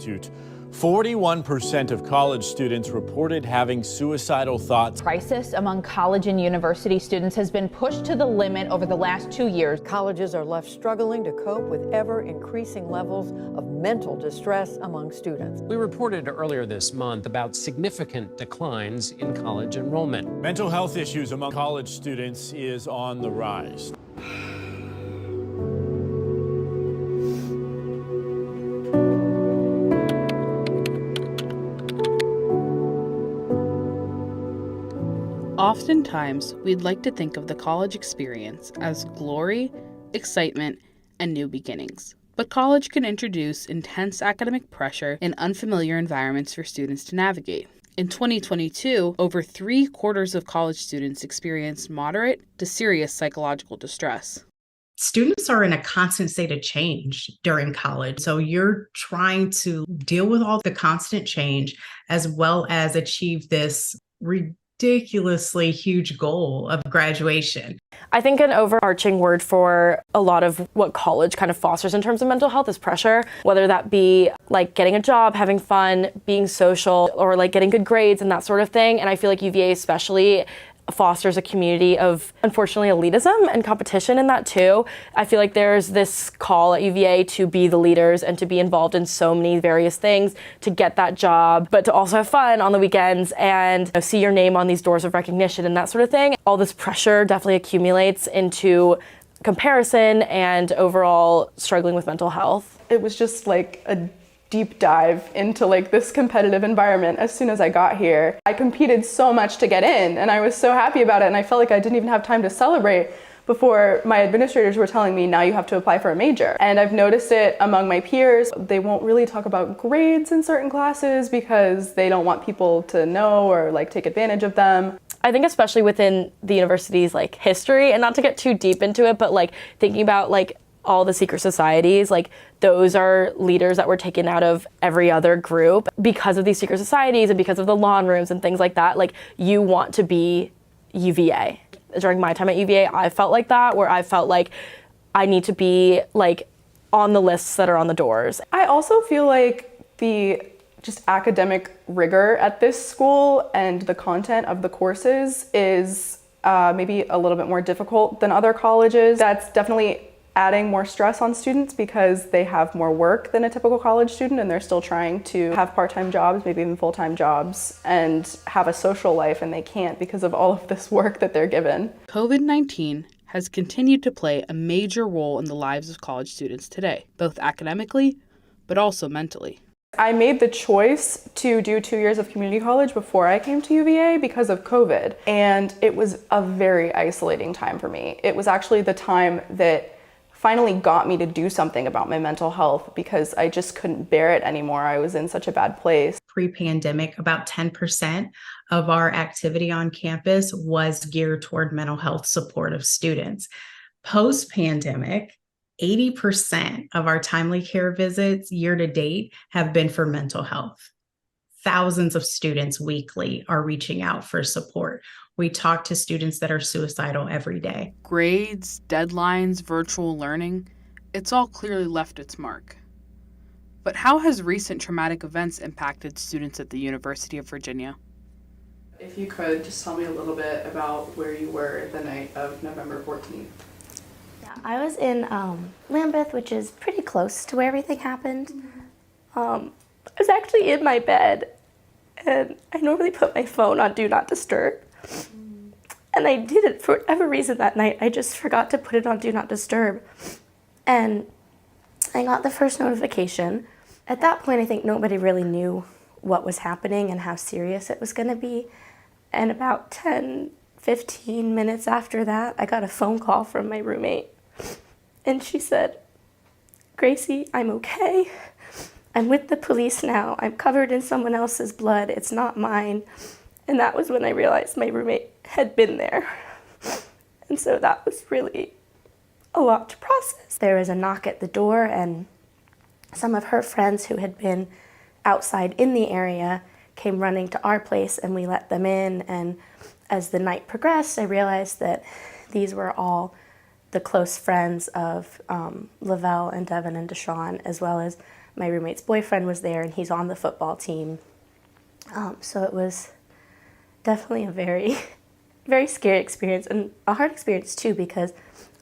Institute. 41% of college students reported having suicidal thoughts. Crisis among college and university students has been pushed to the limit over the last 2 years. Colleges are left struggling to cope with ever-increasing levels of mental distress among students. We reported earlier this month about significant declines in college enrollment. Mental health issues among college students is on the rise. Oftentimes, we'd like to think of the college experience as glory, excitement, and new beginnings. But college can introduce intense academic pressure and unfamiliar environments for students to navigate. In 2022, over 3/4 of college students experienced moderate to serious psychological distress. Students are in a constant state of change during college. So you're trying to deal with all the constant change as well as achieve this ridiculously huge goal of graduation. I think an overarching word for a lot of what college kind of fosters in terms of mental health is pressure, whether that be like getting a job, having fun, being social, or like getting good grades and that sort of thing. And I feel like UVA especially fosters a community of, unfortunately, elitism and competition in that too. I feel like there's this call at UVA to be the leaders and to be involved in so many various things, to get that job, but to also have fun on the weekends and see your name on these doors of recognition and that sort of thing. All this pressure definitely accumulates into comparison and overall struggling with mental health. It was just like a deep dive into like this competitive environment as soon as I got here. I competed so much to get in and I was so happy about it, and I felt like I didn't even have time to celebrate before my administrators were telling me, now you have to apply for a major. And I've noticed it among my peers. They won't really talk about grades in certain classes because they don't want people to know or like take advantage of them. I think especially within the university's like history, and not to get too deep into it, but like thinking about like all the secret societies, like those are leaders that were taken out of every other group because of these secret societies and because of the lawn rooms and things like that. Like you want to be UVA. During my time at UVA, I felt like that, where I felt like I need to be like on the lists that are on the doors. I also feel like the just academic rigor at this school and the content of the courses is maybe a little bit more difficult than other colleges. That's definitely adding more stress on students because they have more work than a typical college student, and they're still trying to have part-time jobs, maybe even full-time jobs, and have a social life, and they can't because of all of this work that they're given. COVID-19 has continued to play a major role in the lives of college students today, both academically, but also mentally. I made the choice to do 2 years of community college before I came to UVA because of COVID, and it was a very isolating time for me. It was actually the time that finally got me to do something about my mental health because I just couldn't bear it anymore. I was in such a bad place. Pre-pandemic, about 10% of our activity on campus was geared toward mental health support of students. Post-pandemic, 80% of our timely care visits year to date have been for mental health. Thousands of students weekly are reaching out for support. We talk to students that are suicidal every day. Grades, deadlines, virtual learning, it's all clearly left its mark. But how has recent traumatic events impacted students at the University of Virginia? If you could just tell me a little bit about where you were the night of November 14th. Yeah, I was in Lambeth, which is pretty close to where everything happened. I was actually in my bed, and I normally put my phone on Do Not Disturb. And I didn't, for whatever reason that night, I just forgot to put it on Do Not Disturb. And I got the first notification. At that point, I think nobody really knew what was happening and how serious it was going to be. And about 10, 15 minutes after that, I got a phone call from my roommate. And she said, "Gracie, I'm okay. I'm with the police now. I'm covered in someone else's blood. It's not mine." And that was when I realized my roommate had been there. And so that was really a lot to process. There was a knock at the door, and some of her friends who had been outside in the area came running to our place, and we let them in. And as the night progressed, I realized that these were all the close friends of Lavelle and Devin and Deshawn, as well as My roommate's boyfriend was there, and he's on the football team. So it was definitely a very, very scary experience, and a hard experience too, because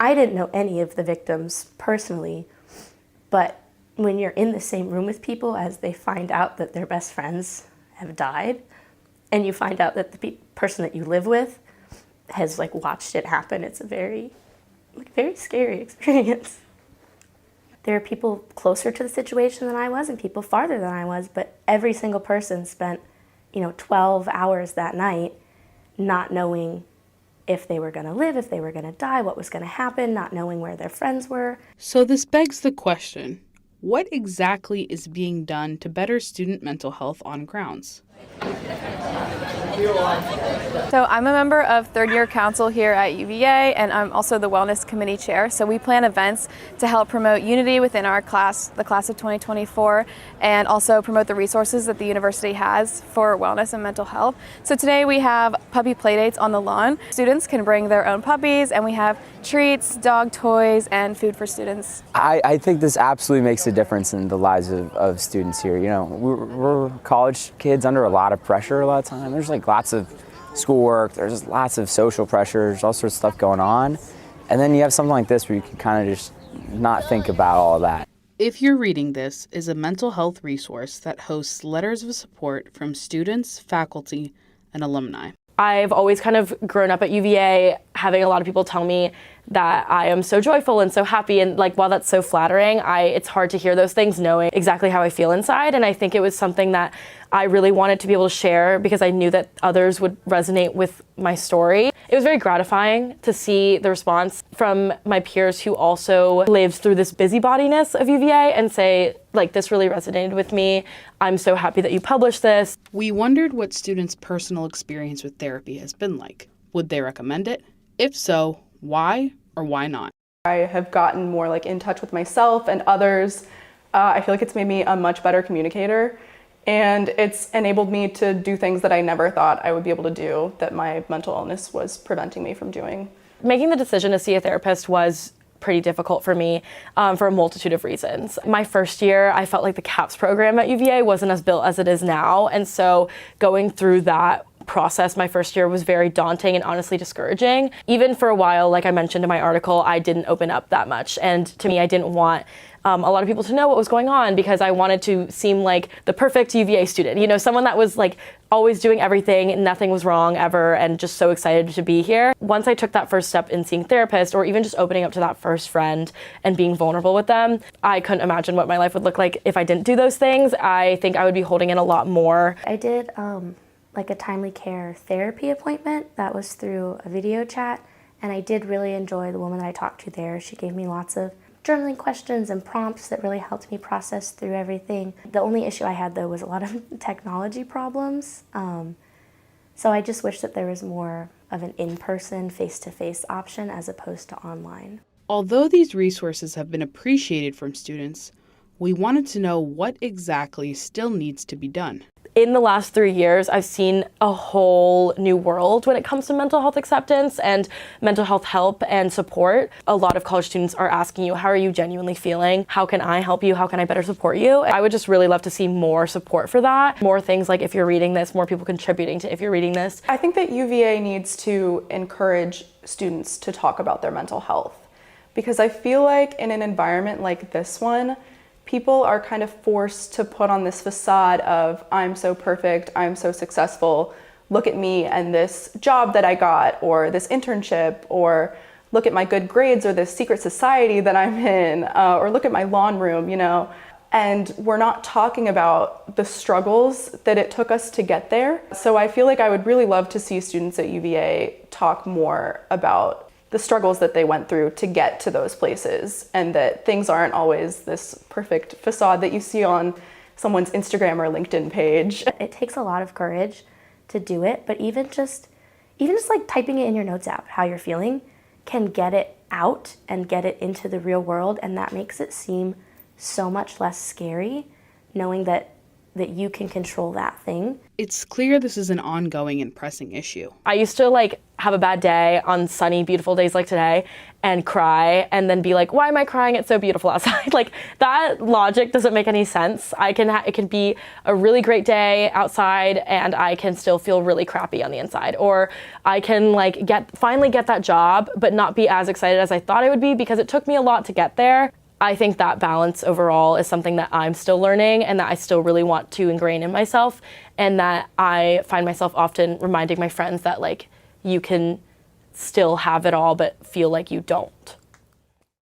I didn't know any of the victims personally, but when you're in the same room with people as they find out that their best friends have died, and you find out that the person that you live with has like watched it happen, it's a very scary experience. There are people closer to the situation than I was and people farther than I was, but every single person spent, 12 hours that night not knowing if they were going to live, if they were going to die, what was going to happen, not knowing where their friends were. So this begs the question, what exactly is being done to better student mental health on grounds? So I'm a member of third-year council here at UVA, and I'm also the wellness committee chair. So we plan events to help promote unity within our class, the class of 2024, and also promote the resources that the university has for wellness and mental health. So today we have puppy playdates on the lawn. Students can bring their own puppies, and we have treats, dog toys, and food for students. I think this absolutely makes a difference in the lives of students here. We're college kids under a lot of pressure a lot of time. There's like lots of schoolwork, there's just lots of social pressures, all sorts of stuff going on. And then you have something like this where you can kind of just not think about all of that. If You're Reading This is a mental health resource that hosts letters of support from students, faculty, and alumni. I've always kind of grown up at UVA having a lot of people tell me that I am so joyful and so happy, and like while that's so flattering, it's hard to hear those things knowing exactly how I feel inside, and I think it was something that I really wanted to be able to share because I knew that others would resonate with my story. It was very gratifying to see the response from my peers who also lived through this busybodiness of UVA and say, like, this really resonated with me. I'm so happy that you published this. We wondered what students' personal experience with therapy has been like. Would they recommend it? If so, why or why not? I have gotten more like in touch with myself and others. I feel like it's made me a much better communicator, and it's enabled me to do things that I never thought I would be able to do, that my mental illness was preventing me from doing. Making the decision to see a therapist was pretty difficult for me for a multitude of reasons. My first year, I felt like the CAPS program at UVA wasn't as built as it is now, and so going through that process my first year was very daunting and honestly discouraging. Even for a while, like I mentioned in my article, I didn't open up that much, and to me, I didn't want a lot of people to know what was going on because I wanted to seem like the perfect UVA student, someone that was like always doing everything, nothing was wrong ever, and just so excited to be here. Once I took that first step in seeing therapist, or even just opening up to that first friend and being vulnerable with them, I couldn't imagine what my life would look like if I didn't do those things. I think I would be holding in a lot more. I did like a timely care therapy appointment that was through a video chat, and I did really enjoy the woman that I talked to there. She gave me lots of journaling questions and prompts that really helped me process through everything. The only issue I had though was a lot of technology problems. So I just wish that there was more of an in-person, face-to-face option as opposed to online. Although these resources have been appreciated from students, we wanted to know what exactly still needs to be done. In the last 3 years, I've seen a whole new world when it comes to mental health acceptance and mental health help and support. A lot of college students are asking you, how are you genuinely feeling? How can I help you? How can I better support you? I would just really love to see more support for that. More things like If You're Reading This, more people contributing to If You're Reading This. I think that UVA needs to encourage students to talk about their mental health, because I feel like in an environment like this one, people are kind of forced to put on this facade of, I'm so perfect, I'm so successful, look at me and this job that I got, or this internship, or look at my good grades, or this secret society that I'm in, or look at my lawn room, And we're not talking about the struggles that it took us to get there. So I feel like I would really love to see students at UVA talk more about the struggles that they went through to get to those places, and that things aren't always this perfect facade that you see on someone's Instagram or LinkedIn page. It takes a lot of courage to do it, but even just like typing it in your notes app, how you're feeling, can get it out and get it into the real world, and that makes it seem so much less scary, knowing that that you can control that thing. It's clear this is an ongoing and pressing issue. I used to have a bad day on sunny, beautiful days like today and cry and then be like, why am I crying? It's so beautiful outside. That logic doesn't make any sense. It can be a really great day outside and I can still feel really crappy on the inside. Or I can finally get that job, but not be as excited as I thought I would be because it took me a lot to get there. I think that balance overall is something that I'm still learning and that I still really want to ingrain in myself, and that I find myself often reminding my friends that you can still have it all but feel like you don't.